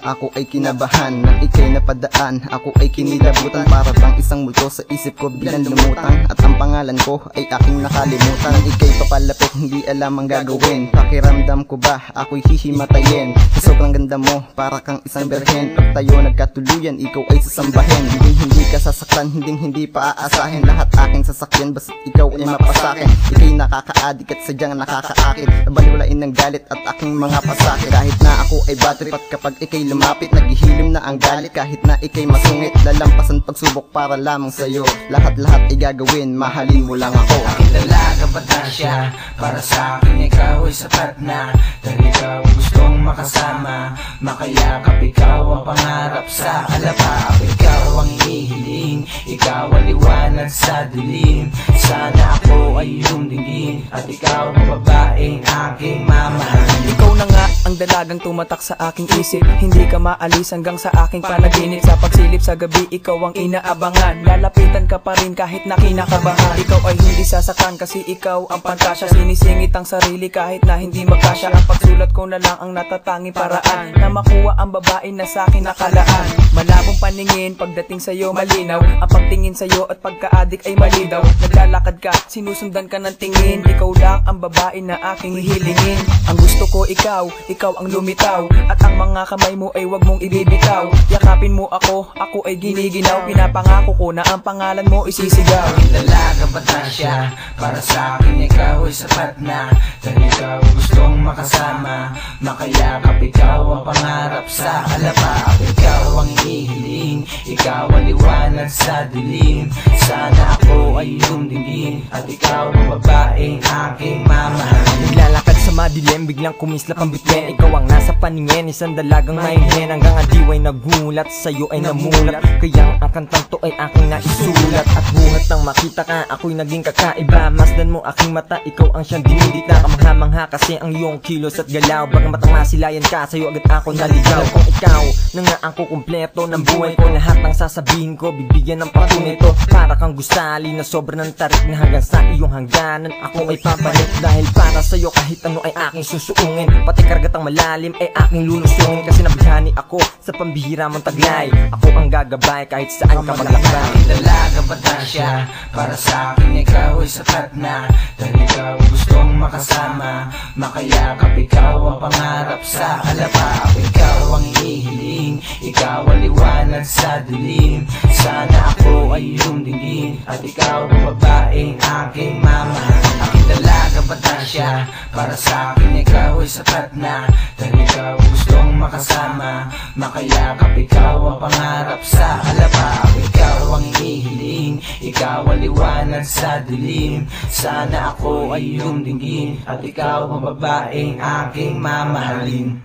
ako ay kinabahan. Nang ika'y napadaan, ako ay kinilabutan. Para bang isang multo sa isip ko bilang lumutang. At ang pangalan ko ay aking nakalimutan. Nang ika'y papalapit, hindi alam ang gagawin. Pakiramdam ko ba, ako'y hihimatayin. Sa sobrang ganda mo, para kang isang berhen. Pag tayo nagkatuluyan, ikaw ay sasambahin. Hindi ka sasaktan, hindi pa aasahin. Lahat aking sasakyan, basta't ikaw ay mapasakin. Ika'y nakakaadik at sadyang nakakaakit. Nabaliwalain ng galit at aking mga pasakit. Kahit na ako ay bad trip at kapag ika'y lumapit, naghihilim na ang galit. Kahit na ika'y masungit, lalampasan pagsubok para lamang sa'yo. Lahat-lahat ay gagawin, mahalin mo lang ako. Aking dalaga Patasya, para sa akin ikaw ay sapat na. Dahil ikaw gustong makasama, makayakap ikaw ang pangarap sa alapaap. Ikaw ang hinihiling, ikaw ang liwanag sa dilim. Sana ako ay iyong dinggin, at ikaw ang babaeng aking mamahalin. Ikaw na nga ang dalagang tumatak sa aking isip. Hindi ka maalis hanggang sa aking panaginip. Sa pagsilip sa gabi, ikaw ang inaabangan. Lalapitan ka pa rin kahit na kinakabahan. Ikaw ay hindi sasaktan kasi ikaw ang pantasya. Sinisingit ang sarili kahit na hindi magkasya. Ang pagsulat ko na lang ang natatanging paraan na makuha ang babae na sa akin nakalaan. Malabong paningin, pagdating sa'yo malinaw. Ang pagtingin sa'yo at pagka-adik ay malidaw. Naglalakad ka, sinusundan ka ng tingin. Ikaw lang ang babae na aking hihilingin. Ang gusto ko ikaw ang lumitaw. At ang mga kamay mo ay wag mong ibibitaw. Yakapin mo ako ay giniginaw. Pinapangako ko na ang pangalan mo isisigaw. Aking dalaga Patasya, para sa akin ikaw ay sapat na. Dahil ikaw gustong makasama, makayakap ikaw ang pangarap sa alapaap. Ikaw ang hinihiling, ikaw ang liwanag sa dilim. Sana ako ay iyong dinggin, at ikaw ang babaeng aking mamahalin. Naglalakad sa madilim, biglang kumislap ang bitbin. Ikaw ang nasa paningin, isang dalagang maingin. Hanggang ang diwa'y nagulat, sa'yo ay namulat. Kaya ang kantang to ay aking naisulat. At buhat nang makita ka, ako'y naging kakaiba. Masdan mo aking mata, ikaw ang siyang dinidita. Kamangha-mangha kasi ang iyong kilos at galaw. Bagamat ang masilayan ka, sa'yo agad ako naligaw. Kung ikaw na nga ang kukumpleto ng buhay ko, lahat ng sasabihin ko, bibigyan ng patunay to. Para kang gusali na sobra ng tarik, na hanggang sa iyong hangganan ako ay papalik. Dahil para sa'yo kahit ano ay aking susuungin. Pati karagatang malalim ay aking lulusungin. Kasi nabihani ako sa pambihira mong taglay. Ako ang gagabay kahit saan ka maglakbay. Aking dalaga Patasya, para sa akin ikaw ay sapat na. Dahil ikaw gustong makasama, makayakap ikaw ang pangarap sa alapaap. Ikaw ang hinihiling, ikaw ang liwanag sa dilim. Sana ako ay iyong dinggin, at ikaw ang babaeng aking mamahalin. Aking dalaga Patasya, para sa akin ikaw ay sapat na. Dahil ikaw gustong makasama, makayakap ikaw ang pangarap sa alapaap. Ikaw ang hinihiling, ikaw ang liwanag sa dilim. Sana ako ay iyong dinggin, at ikaw ang babaeng aking mamahalin.